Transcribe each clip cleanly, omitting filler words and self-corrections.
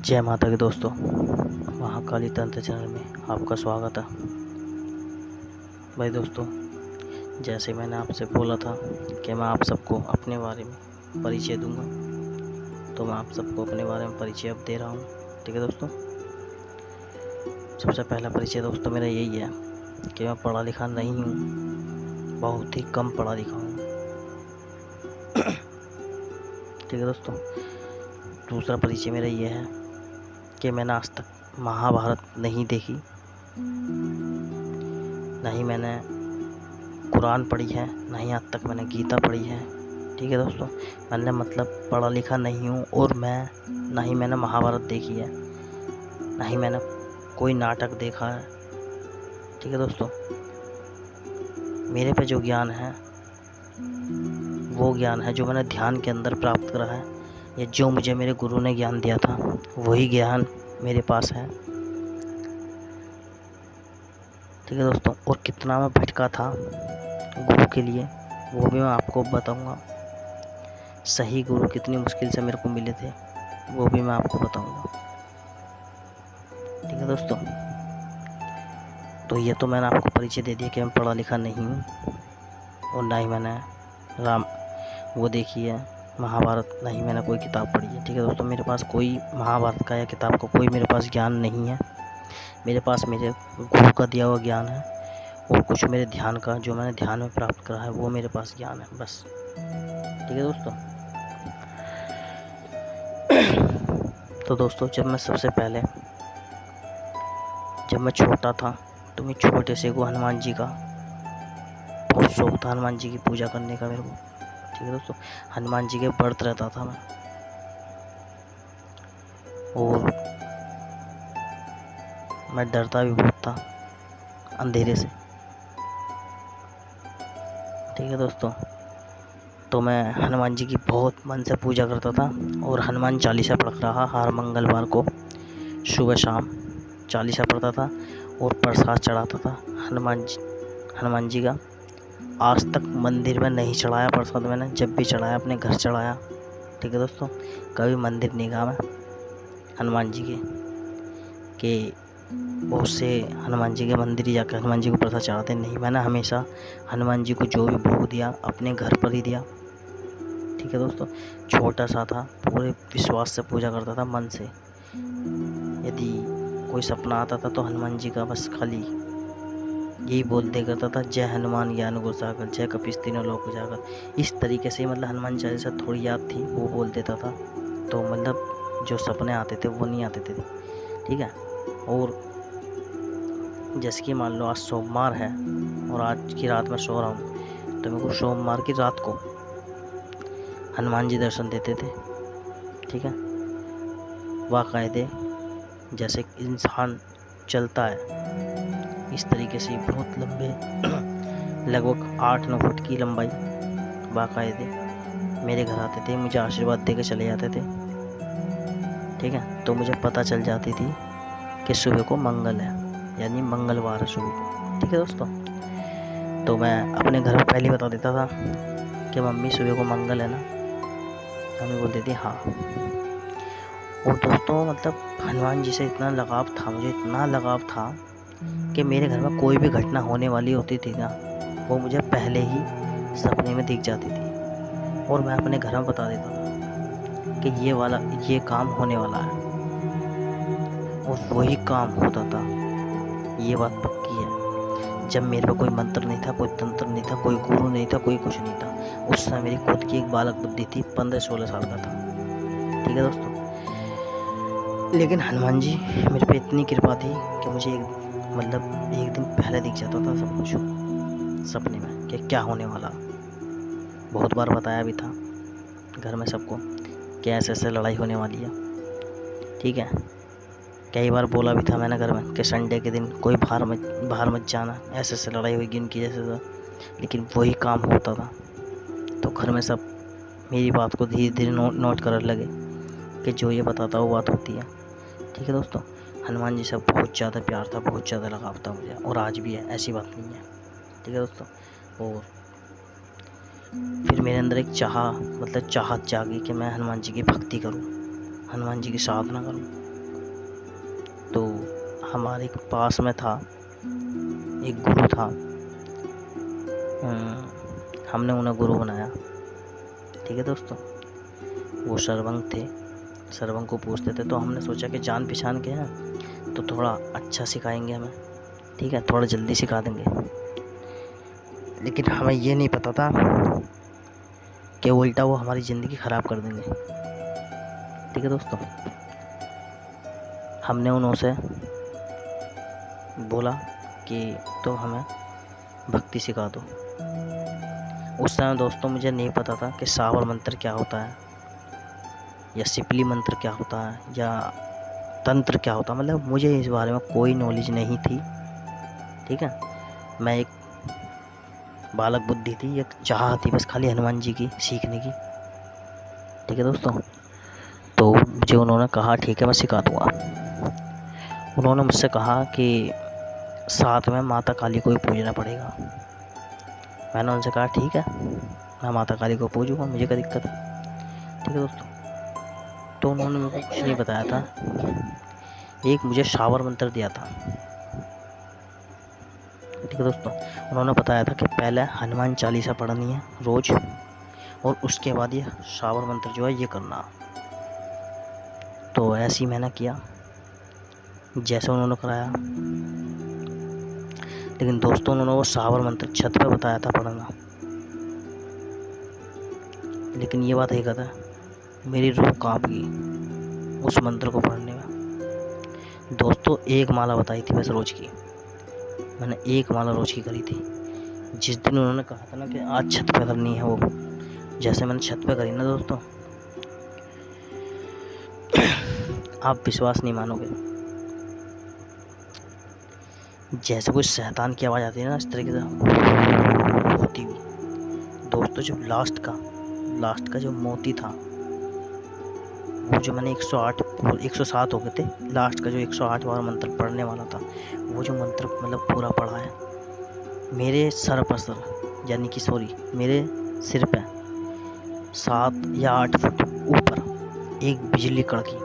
जय माता की दोस्तों, महाकाली तंत्र चैनल में आपका स्वागत है। भाई दोस्तों, जैसे मैंने आपसे बोला था कि मैं आप सबको अपने बारे में परिचय दूंगा, तो मैं आप सबको अपने बारे में परिचय अब दे रहा हूँ। ठीक है दोस्तों, सबसे पहला परिचय दोस्तों मेरा यही है कि मैं पढ़ा लिखा नहीं हूँ, बहुत ही कम पढ़ा लिखा हूँ। ठीक है दोस्तों, दूसरा परिचय मेरा ये है कि मैंने आज तक महाभारत नहीं देखी, ना ही मैंने कुरान पढ़ी है, ना ही आज तक मैंने गीता पढ़ी है। ठीक है दोस्तों, मैंने मतलब पढ़ा लिखा नहीं हूँ, और ना ही मैंने महाभारत देखी है, ना ही मैंने कोई नाटक देखा है। ठीक है दोस्तों, मेरे पे जो ज्ञान है वो ज्ञान है जो मैंने ध्यान के अंदर प्राप्त करा है, या जो मुझे मेरे गुरु ने ज्ञान दिया था वही ज्ञान मेरे पास है। ठीक है दोस्तों, और कितना मैं भटका था गुरु के लिए वो भी मैं आपको बताऊंगा। सही गुरु कितनी मुश्किल से मेरे को मिले थे वो भी मैं आपको बताऊंगा। ठीक है दोस्तों, तो ये तो मैंने आपको परिचय दे दिया कि मैं पढ़ा लिखा नहीं हूँ, और ना ही मैंने वो देखी है महाभारत, ना ही मैंने कोई किताब पढ़ी है। ठीक है दोस्तों, मेरे पास कोई महाभारत का या किताब का कोई मेरे पास ज्ञान नहीं है। मेरे पास मेरे गुरु का दिया हुआ ज्ञान है, और कुछ मेरे ध्यान का जो मैंने ध्यान में प्राप्त करा है वो मेरे पास ज्ञान है, बस। ठीक है दोस्तों, तो दोस्तों जब मैं छोटा था तो मैं छोटे से को हनुमान जी का बहुत शौक था, हनुमान जी की पूजा करने का मेरे को। ठीक है दोस्तों, हनुमान जी के व्रत रहता था मैं, और मैं डरता भी बहुत था अंधेरे से। ठीक है दोस्तों, तो मैं हनुमान जी की बहुत मन से पूजा करता था, और हनुमान चालीसा पढ़ रहा हर मंगलवार को सुबह शाम चालीसा पढ़ता था, और प्रसाद चढ़ाता था हनुमान जी का। आज तक मंदिर में नहीं चढ़ाया प्रसाद मैंने, जब भी चढ़ाया अपने घर चढ़ाया। ठीक है दोस्तों, कभी मंदिर नहीं गया मैं हनुमान जी के बहुत से हनुमान जी के मंदिर ही जाकर हनुमान जी को प्रसाद चढ़ाते नहीं। मैंने हमेशा हनुमान जी को जो भी भोग दिया अपने घर पर ही दिया। ठीक है दोस्तों, छोटा सा था, पूरे विश्वास से पूजा करता था मन से। यदि कोई सपना आता था तो हनुमान जी का बस खाली यही बोलते करता था, जय हनुमान ज्ञान गुण सागर, जय कपीस तीनों लोक उजागर। इस तरीके से मतलब हनुमान चालीसा थोड़ी याद थी वो बोल देता था, तो मतलब जो सपने आते थे वो नहीं आते थे। ठीक है, और जैसे कि मान लो आज सोमवार है और आज की रात में सो रहा हूँ, तो मेरे को सोमवार की रात को हनुमान जी दर्शन देते थे। ठीक है, बाकायदे जैसे इंसान चलता है इस तरीके से बहुत लंबे लगभग 8-9 फुट की लंबाई बाकायदे मेरे घर आते थे, मुझे आशीर्वाद देकर चले जाते थे। ठीक है, तो मुझे पता चल जाती थी कि सुबह को मंगल है, यानी मंगलवार है सुबह को। ठीक है दोस्तों, तो मैं अपने घर में पहले ही बता देता था कि मम्मी सुबह को मंगल है ना, मम्मी बोलती थी हाँ। और दोस्तों मतलब हनुमान जी से इतना लगाव था, मुझे इतना लगाव था कि मेरे घर में कोई भी घटना होने वाली होती थी ना, वो मुझे पहले ही सपने में दिख जाती थी, और मैं अपने घर में बता देता था कि ये काम होने वाला है, और वही काम होता था। ये बात पक्की है। जब मेरे पे कोई मंत्र नहीं था, कोई तंत्र नहीं था, कोई गुरु नहीं था, कोई कुछ नहीं था, उस समय मेरी खुद की एक बालक बुद्धि थी, 15-16 साल का था। ठीक है दोस्तों, लेकिन हनुमान जी मेरे पे इतनी कृपा थी कि मुझे एक दिन पहले दिख जाता था सब कुछ सपने में कि क्या होने वाला। बहुत बार बताया भी था घर में सबको कि ऐसे ऐसे लड़ाई होने वाली है। ठीक है, कई बार बोला भी था मैंने घर में कि संडे के दिन कोई बाहर मत जाना, ऐसे ऐसे लड़ाई होगी उनकी जैसे तो, लेकिन वही काम होता था। तो घर में सब मेरी बात को धीरे धीरे नोट करने लगे कि जो ये बताता वो बात होती है। ठीक है दोस्तों, हनुमान जी से बहुत ज़्यादा प्यार था, बहुत ज़्यादा लगाव था मुझे, और आज भी है, ऐसी बात नहीं है। ठीक है दोस्तों, और फिर मेरे अंदर एक चाहत जागी कि मैं हनुमान जी की भक्ति करूं, हनुमान जी की साधना करूं। तो हमारे पास में था एक गुरु था, हमने उन्हें गुरु बनाया। ठीक है दोस्तों, वो सर्वंग थे, सर्वंग को पूछते थे। तो हमने सोचा कि जान पहचान के हैं तो थोड़ा अच्छा सिखाएंगे हमें, ठीक है, थोड़ा जल्दी सिखा देंगे। लेकिन हमें ये नहीं पता था कि उल्टा वो हमारी ज़िंदगी ख़राब कर देंगे। ठीक है दोस्तों, हमने उनसे बोला कि तुम हमें भक्ति सिखा दो। उस समय दोस्तों मुझे नहीं पता था कि शावर मंत्र क्या होता है, या सिपली मंत्र क्या होता है, या तंत्र क्या होता है। मतलब मुझे इस बारे में कोई नॉलेज नहीं थी। ठीक है, मैं एक बालक बुद्धि थी, एक चाह थी बस खाली हनुमान जी की सीखने की। ठीक है दोस्तों, तो मुझे उन्होंने कहा ठीक है मैं सिखा दूँगा। उन्होंने मुझसे कहा कि साथ में माता काली को भी पूजना पड़ेगा। मैंने उनसे कहा ठीक है, मैं माता काली को पूजूँगा, मुझे क्या दिक्कत है। ठीक है दोस्तों, तो उन्होंने मुझे कुछ नहीं बताया था, एक मुझे शावर मंत्र दिया था। ठीक है दोस्तों, उन्होंने बताया था कि पहले हनुमान चालीसा पढ़नी है रोज़, और उसके बाद ये शावर मंत्र जो है ये करना। तो ऐसे ही मैंने किया जैसे उन्होंने कराया। लेकिन दोस्तों उन्होंने वो शावर मंत्र छत पे बताया था पढ़ना, लेकिन ये बात हकीकत है, मेरी रूह कांप गई उस मंत्र को पढ़ने में। दोस्तों एक माला बताई थी बस रोज़ की, मैंने एक माला रोज़ की करी थी। जिस दिन उन्होंने कहा था ना कि आज छत पे करनी है, वो जैसे मैंने छत पे करी ना दोस्तों, आप विश्वास नहीं मानोगे, जैसे कोई शैतान की आवाज़ आती है ना इस तरीके से होती हुई। दोस्तों जब लास्ट का जो मोती था, वो जो मैंने 107 हो गए थे, लास्ट का जो 108 बार मंत्र पढ़ने वाला था, वो जो मंत्र मतलब पूरा पढ़ा है, मेरे सर पर यानी कि मेरे सिर पे 7 या 8 फुट ऊपर एक बिजली कड़की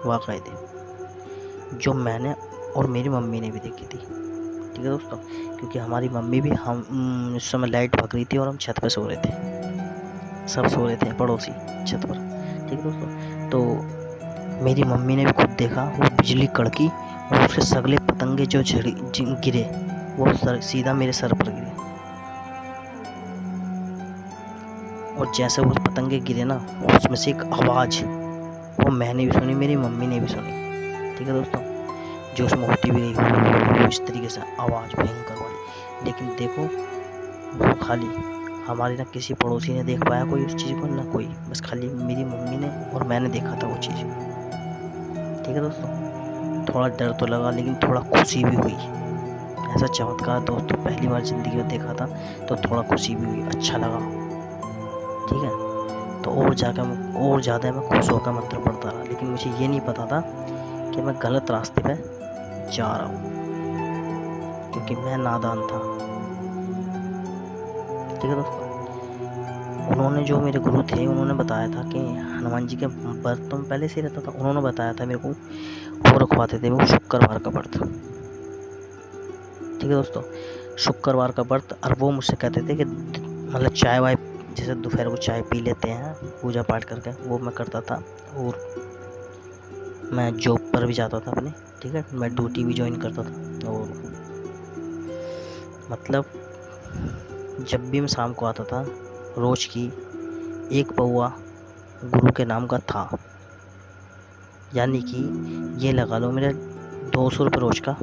वाक़ईदे, जो मैंने और मेरी मम्मी ने भी देखी थी। ठीक है दोस्तों, क्योंकि हमारी मम्मी भी हम उस समय लाइट भग रही थी और हम छत पे सो रहे थे, सब सो रहे थे पड़ोसी छत पर। ठीक है दोस्तों, तो मेरी मम्मी ने भी खुद देखा वो बिजली कड़की और उसके सगले पतंगे जो गिरे वो सीधा मेरे सर पर गिरे। और जैसे वो पतंगे गिरे ना, उसमें से एक आवाज़, वो मैंने भी सुनी, मेरी मम्मी ने भी सुनी। ठीक है दोस्तों, जो उसमें होती भी गई इस तरीके से आवाज़ भयंकर वाली। लेकिन देखो वो खाली हमारे ना किसी पड़ोसी ने देख पाया कोई उस चीज़ को, ना कोई, बस खाली मेरी मम्मी ने और मैंने देखा था वो चीज़। ठीक है दोस्तों, थोड़ा डर तो लगा लेकिन थोड़ा खुशी भी हुई। ऐसा चमत्कार दोस्तों पहली बार ज़िंदगी में देखा था, तो थोड़ा खुशी भी हुई, अच्छा लगा। ठीक है, तो और ज़्यादा मैं खुश होकर मंत्र पढ़ता रहा। लेकिन मुझे ये नहीं पता था कि मैं गलत रास्ते पे जा रहा हूँ, क्योंकि मैं नादान था। ठीक है दोस्तों, उन्होंने जो मेरे गुरु थे उन्होंने बताया था कि हनुमान जी के व्रत तो पहले से रहता था। उन्होंने बताया था मेरे को, वो रखवाते थे वो शुक्रवार का व्रत। ठीक है दोस्तों, शुक्रवार का व्रत। और वो मुझसे कहते थे कि मतलब चाय वाय, जैसे दोपहर को चाय पी लेते हैं पूजा पाठ करके, वो मैं करता था। और मैं जॉब पर भी जाता था अपने, ठीक है, मैं ड्यूटी भी ज्वाइन करता था। और मतलब जब भी मैं शाम को आता था, रोज़ की एक पौआ गुरु के नाम का था, यानी कि ये लगा लो मेरे 200 रुपये रोज़ का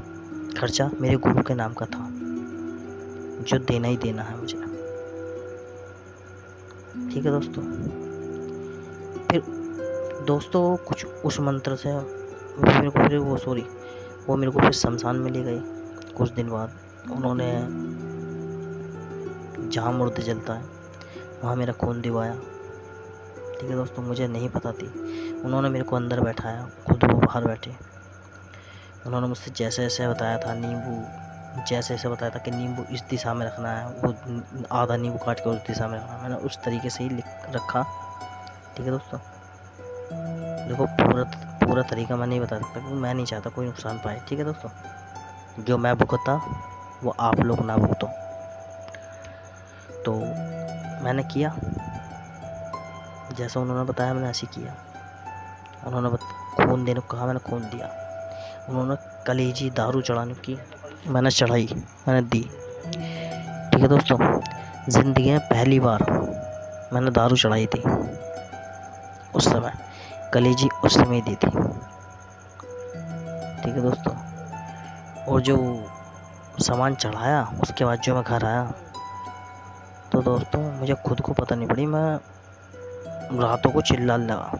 खर्चा मेरे गुरु के नाम का था, जो देना ही देना है मुझे। ठीक है दोस्तों, फिर दोस्तों कुछ उस मंत्र से मेरे को फिर वो मेरे को फिर शमशान में ले गए कुछ दिन बाद। उन्होंने जहाँ मुर्दा जलता है वहाँ मेरा खून दिवाया। ठीक है दोस्तों, मुझे नहीं पता थी। उन्होंने मेरे को अंदर बैठाया, खुद वो बाहर बैठे। उन्होंने मुझसे जैसे जैसे बताया था बताया था कि नींबू इस दिशा में रखना है, वो आधा नींबू काट के उस दिशा में रखना है। मैंने उस तरीके से ही रखा। ठीक है दोस्तों, देखो पूरा पूरा तरीका मैं नहीं बता सकता, क्योंकि मैं नहीं चाहता कोई नुकसान पाए। ठीक है दोस्तों, जो मैं भुगता वो आप लोग ना भुगतो। तो मैंने किया जैसा उन्होंने बताया, मैंने ऐसे किया। उन्होंने खून देने को कहा, मैंने खून दिया। उन्होंने कलेजी दारू चढ़ाने की, मैंने चढ़ाई, मैंने दी। ठीक है दोस्तों, ज़िंदगी में पहली बार मैंने दारू चढ़ाई थी उस समय, कलेजी उस समय दी थी। ठीक है दोस्तों, और जो सामान चढ़ाया उसके बाद जो मैं घर आया, तो दोस्तों मुझे खुद को पता नहीं पड़ी, मैं रातों को चिल्लाने लगा।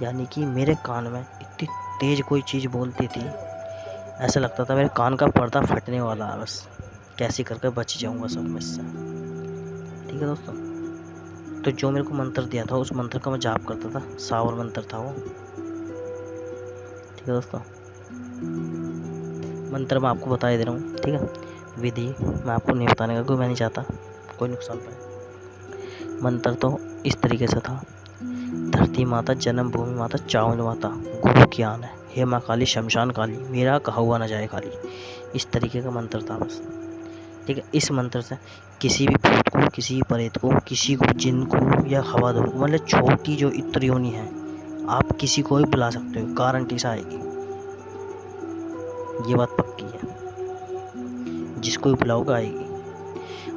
यानी कि मेरे कान में इतनी तेज़ कोई चीज़ बोलती थी, ऐसा लगता था मेरे कान का पर्दा फटने वाला है, बस कैसे करके बच जाऊंगा सब में से। ठीक है दोस्तों, तो जो मेरे को मंत्र दिया था उस मंत्र का मैं जाप करता था, सावर मंत्र था वो। ठीक है दोस्तों, मंत्र मैं आपको बता ही दे रहा हूँ। ठीक है, विधि मैं आपको नहीं बताने का, क्योंकि मैं नहीं चाहता कोई नुकसान पाए। मंत्र तो इस तरीके से था, धरती माता, जन्मभूमि माता, चावल माता, गुरु की आन है, हे माँ काली, शमशान काली, मेरा कहा हुआ न जाए खाली। इस तरीके का मंत्र था बस। ठीक है, इस मंत्र से किसी भी भूत को, किसी भी प्रेत को, किसी को, जिन को या हवाधर को, मतलब छोटी जो इत्र योनि है, आप किसी को भी बुला सकते हो, गारंटी से आएगी, ये बात पक्की है। जिसको भी बुलाओगे आएगी।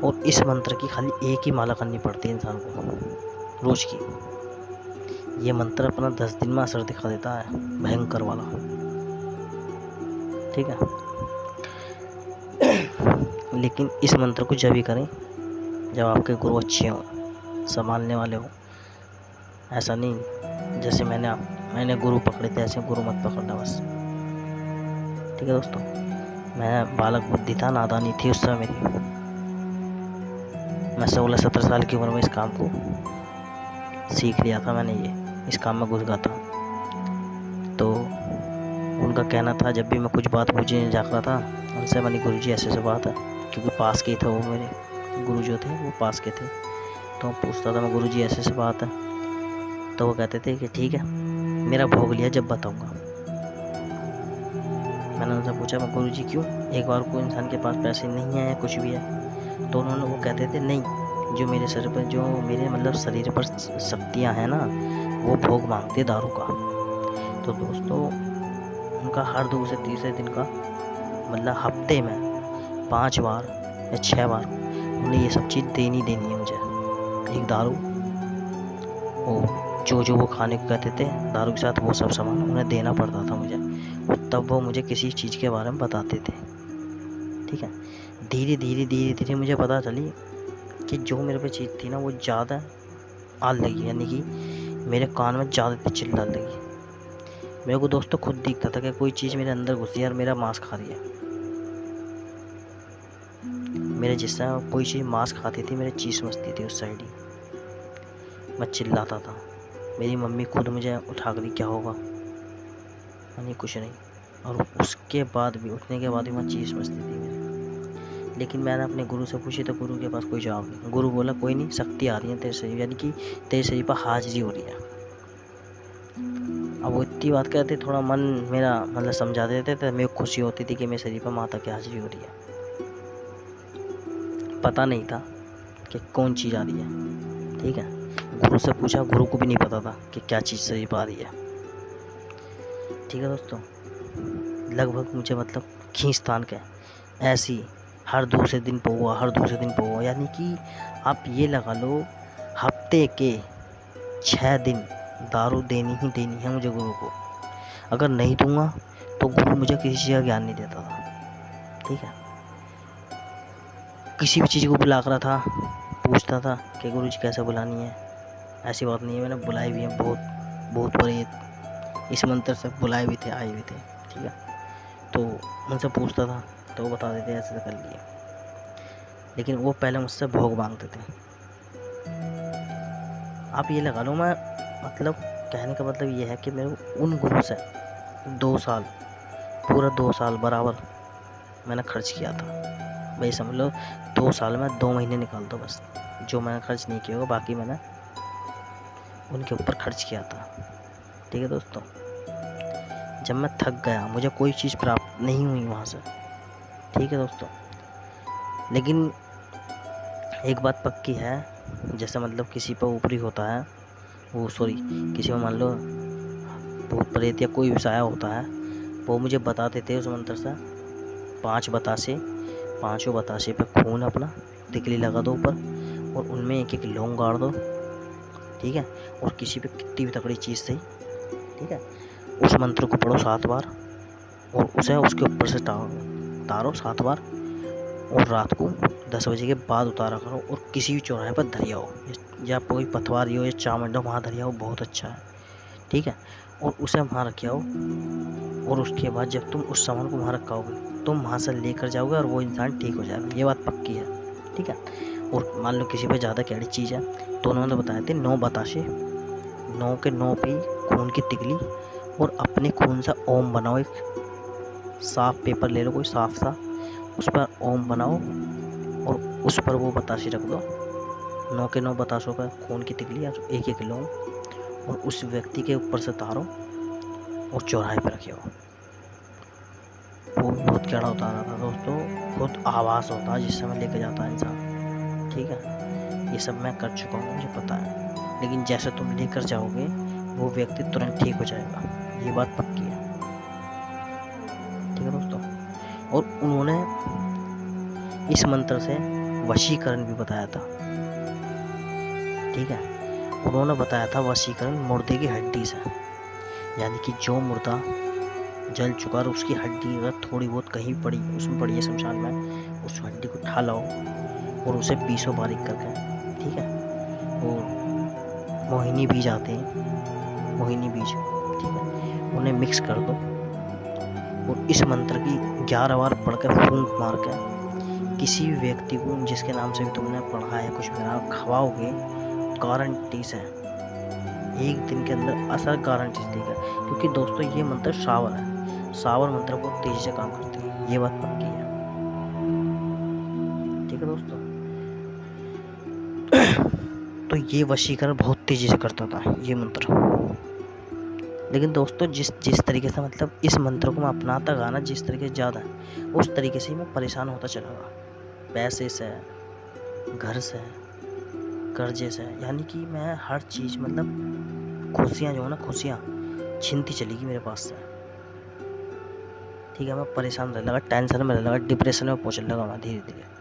और इस मंत्र की खाली एक ही माला करनी पड़ती है इंसान को रोज की। ये मंत्र अपना 10 दिन में असर दिखा देता है, भयंकर वाला। ठीक है, लेकिन इस मंत्र को जब भी करें जब आपके गुरु अच्छे हों, संभालने वाले हों। ऐसा नहीं जैसे मैंने गुरु पकड़े थे, ऐसे गुरु मत पकड़ना बस। ठीक है दोस्तों, मैं बालक बुद्धि था, नादानी थी उस समय मेरी। मैं 16-17 साल की उम्र में इस काम को सीख लिया था मैंने, इस काम में घुस गया था। तो उनका कहना था, जब भी मैं कुछ बात पूछने जाता था उनसे, मैंने गुरु जी ऐसे बात है, क्योंकि पास के ही थे वो, मेरे गुरु जो थे वो पास के थे। तो पूछता था मैं, गुरु जी ऐसे बात है। तो वो कहते थे कि ठीक है, मेरा भोग लिया जब बताऊंगा। मैंने उनसे पूछा, मैं गुरु जी क्यों, एक बार को इंसान के पास पैसे नहीं है या कुछ भी है। तो उन्होंने वो कहते थे, नहीं, जो मेरे सर पर, जो मेरे मतलब शरीर पर शक्तियाँ हैं ना, वो भोग मांगते दारू का। तो दोस्तों उनका हर 2 से तीसरे दिन का मतलब हफ्ते में 5 बार या 6 बार उन्हें ये सब चीज़ देनी है मुझे। एक दारू, वो जो वो खाने को कहते थे दारू के साथ, वो सब सामान उन्हें देना पड़ता था मुझे, और तब वो मुझे किसी चीज़ के बारे में बताते थे। ठीक है, धीरे धीरे मुझे पता चली कि जो मेरे पे चीज़ थी ना, वो ज़्यादा आने लगी, यानी कि मेरे कान में ज़्यादा चिल्लाने लगी। मेरे को दोस्तों खुद दिखता था कि कोई चीज़ मेरे अंदर घुसी है और मेरा मांस खा रही है। मेरे जिस समय कोई चीज़ मांस खाती थी, मेरे चीज़ मचती थी उस साइड ही। मैं चिल्लाता था, मेरी मम्मी खुद मुझे उठा कर, क्या होगा, नहीं कुछ नहीं। और उसके बाद भी, उठने के बाद भी मैं चीज़ मचती थी मेरी। लेकिन मैंने अपने गुरु से पूछी तो गुरु के पास कोई जवाब नहीं। गुरु बोला, कोई नहीं, शक्ति आ रही है तेरे शरीर, यानी कि तेरे शरीर पर हाजिरी हो रही है। अब वो इतनी बात कहते, थोड़ा मन मेरा मतलब समझा देते थे, मेरे को खुशी होती थी कि मेरे शरीर पर माता की हाजिरी हो रही है। पता नहीं था कि कौन चीज़ आ रही है। ठीक है, गुरु से पूछा, गुरु को भी नहीं पता था कि क्या चीज़ शरीर पर आ रही है। ठीक है दोस्तों, लगभग मुझे मतलब खींचतान के ऐसी हर दूसरे दिन पर हुआ, यानी कि आप ये लगा लो, हफ्ते के 6 दिन दारू देनी है मुझे गुरु को। अगर नहीं दूंगा तो गुरु मुझे किसी चीज़ का ज्ञान नहीं देता था। ठीक है, किसी भी चीज़ को बुला कर था, पूछता था कि गुरु जी कैसे बुलानी है। ऐसी बात नहीं है, मैंने बुलाए भी हैं, बहुत प्रेत इस मंत्र से बुलाए भी थे, आए भी थे। ठीक है, तो उनसे पूछता था तो वो बता देते ऐसे कर लिए। लेकिन वो पहले मुझसे भोग मांगते थे। आप ये लगा लो, मैं मतलब कहने का मतलब ये है कि मेरे उन गुरु से 2 साल, पूरा 2 साल बराबर मैंने खर्च किया था। भाई समझ लो 2 साल में 2 महीने निकाल दो बस, जो मैंने खर्च नहीं किया होगा, बाकी मैंने उनके ऊपर खर्च किया था। ठीक है दोस्तों, जब मैं थक गया, मुझे कोई चीज़ प्राप्त नहीं हुई वहाँ से, ठीक है दोस्तों, लेकिन एक बात पक्की है, जैसे मतलब किसी पर ऊपरी होता है, वो सॉरी किसी में मान लो भूत प्रेत या कोई भी साया होता है, वो मुझे बता देते उस मंत्र से 5 बतासे, 5 बतासे पे खून अपना तिकली लगा दो ऊपर, और उनमें एक एक लौंग गाड़ दो, ठीक है, और किसी पे कितनी भी तकड़ी चीज़ सही, ठीक है, उस मंत्र को पढ़ो 7 बार और उसे उसके ऊपर से तारो 7 बार, और रात को 10 बजे के बाद उतारा करो, और किसी भी चौराहे पर धरिया हो, या कोई पथवारी हो या चामुंडा वहाँ धरिया हो, बहुत अच्छा है, ठीक है, और उसे वहाँ रखे आओ, और उसके बाद जब तुम उस सामान को वहाँ रखाओगे, तुम वहाँ से लेकर जाओगे और वो इंसान ठीक हो जाएगा, ये बात पक्की है, ठीक है। और मान लो किसी पे ज़्यादा कैडी चीज़ है, तो उन्होंने बताए थे 9 बताशे, 9 के 9 पे खून की तिकली, और अपने खून से ओम बनाओ, एक साफ पेपर ले लो कोई साफ सा, उस पर ओम बनाओ और उस पर वो बताशे रख दो, 9 के 9 बताशों पर खून की तिकली और एक एक लो, और उस व्यक्ति के ऊपर से तारो और चौराहे पर रखे हो। वो बहुत कैड़ा उतारा था दोस्तों, बहुत आवाज़ होता है जिस समय लेके जाता है इंसान, ठीक है, ये सब मैं कर चुका हूँ, मुझे पता है, लेकिन जैसे तुम लेकर जाओगे वो व्यक्ति तुरंत ठीक हो जाएगा, ये बात पक्की है, ठीक है दोस्तों। और उन्होंने इस मंत्र से वशीकरण भी बताया था, ठीक है, उन्होंने बताया था वशीकरण मुर्दे की हड्डी से, यानी कि जो मुर्दा जल चुका और उसकी हड्डी अगर थोड़ी बहुत कहीं पड़ी, उसमें पड़ी है शमशान में, उस हड्डी को उठा लाओ और उसे पीसो बारीक करके, ठीक है, और मोहिनी बीज आते हैं, मोहिनी बीज, ठीक है, उन्हें मिक्स कर दो, और इस मंत्र की 11 बार पढ़ कर फूंक मार के किसी भी व्यक्ति को जिसके नाम से भी तुमने पढ़ा है कुछ मेरा खवाओगे, गारंटी से 1 दिन के अंदर असर गारंटी से देगा, क्योंकि दोस्तों ये मंत्र शावर है, शावर मंत्र बहुत तेजी से काम करते हैं, ये बात पक्की है, ठीक है दोस्तों। तो ये वशीकरण बहुत तेजी से करता था ये मंत्र, लेकिन दोस्तों जिस तरीके से मतलब इस मंत्र को मैं अपनाता गाना जिस तरीके से ज़्यादा है, उस तरीके से ही मैं परेशान होता चला गया, पैसे से, घर से, कर्जे से, यानी कि मैं हर चीज़ मतलब खुशियाँ जो है ना, खुशियाँ छीनती चली गई मेरे पास से, ठीक है, मैं परेशान रहने लगा, टेंशन में रहने लगा, डिप्रेशन में पहुँचने लगा मैं धीरे धीरे।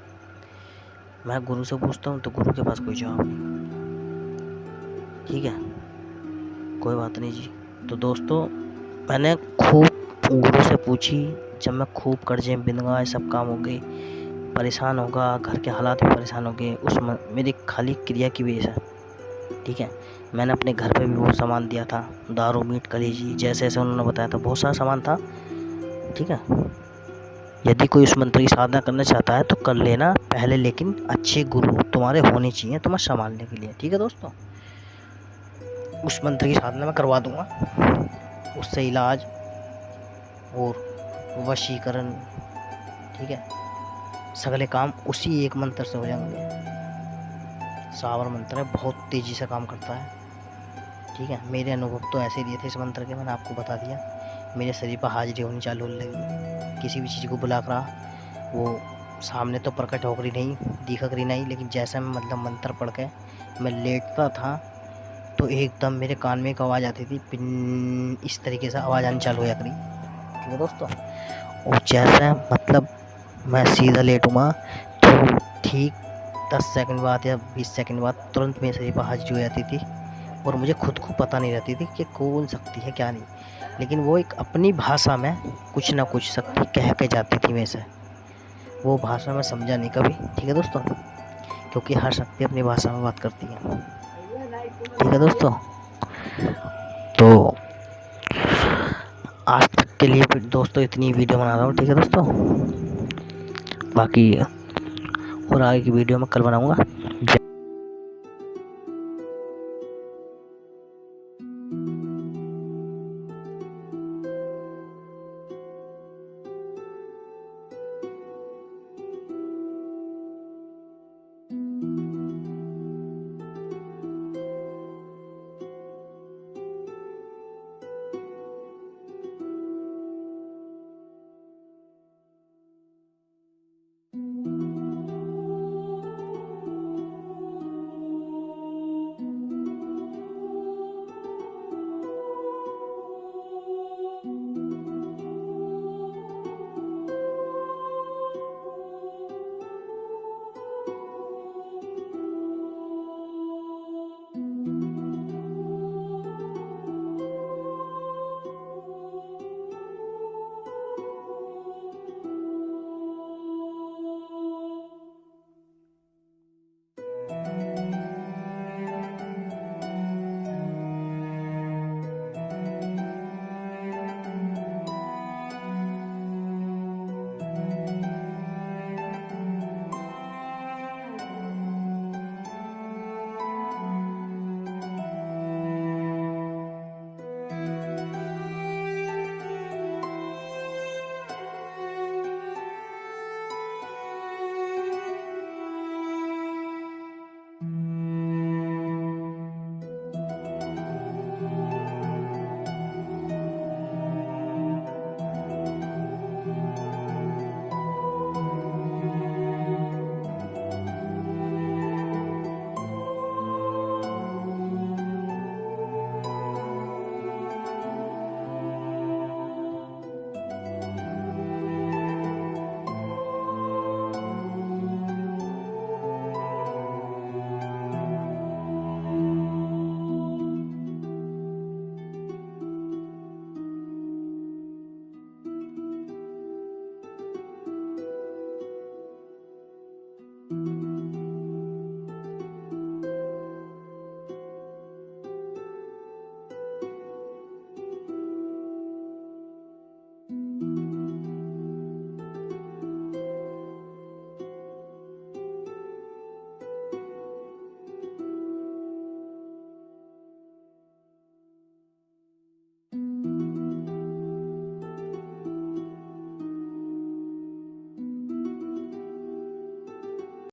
मैं गुरु से पूछता हूँ तो गुरु के पास कोई जवाब नहीं, ठीक है, कोई बात नहीं जी। तो दोस्तों मैंने खूब गुरु से पूछी, जब मैं खूब कर्जे में बिंद गया, सब काम हो गए, परेशान होगा, घर के हालात में परेशान हो गए, उस मेरी खाली क्रिया की वजह से, ठीक है, मैंने अपने घर पे भी वो सामान दिया था, दारू मीट कलेजी जैसे जैसे उन्होंने बताया था, बहुत सारा सामान था, ठीक है। यदि कोई उस मंत्र की साधना करना चाहता है तो कर लेना पहले, लेकिन अच्छे गुरु तुम्हारे होने चाहिए तुम्हें संभालने के लिए, ठीक है दोस्तों। उस मंत्र की साधना मैं करवा दूंगा, उससे इलाज और वशीकरण, ठीक है, सगले काम उसी एक मंत्र से हो जाएंगे। सावर मंत्र है, बहुत तेज़ी से काम करता है, ठीक है, मेरे अनुभव तो ऐसे दिए थे इस मंत्र के, मैंने आपको बता दिया, मेरे शरीर पर हाजिरी होनी चालू होने लगी, किसी भी चीज़ को बुला कर वो सामने तो प्रकट हो करी नहीं, दिखा करी नहीं, लेकिन जैसे मैं मतलब मंत्र पढ़ के मैं लेटता था तो एकदम मेरे कान में एक आवाज़ आती थी, पिन, इस तरीके से आवाज़ आनी चालू हो करी, ठीक है दोस्तों। और जैसे मतलब मैं सीधा लेटूँगा तो ठीक 10 सेकंड बाद या 20 सेकंड बाद तुरंत मेरे शरीर पर हाजिरी हो जाती थी, और मुझे खुद को पता नहीं रहती थी कि कौन शक्ति है क्या नहीं, लेकिन वो एक अपनी भाषा में कुछ ना कुछ शक्ति कह के जाती थी मेरे से, वो भाषा मैं समझा नहीं कभी, ठीक है दोस्तों, क्योंकि हर शक्ति अपनी भाषा में बात करती है, ठीक है दोस्तों। तो आज तक के लिए दोस्तों इतनी वीडियो बना रहा हूँ, ठीक है दोस्तों, बाकी और आगे की वीडियो मैं कल बनाऊँगा।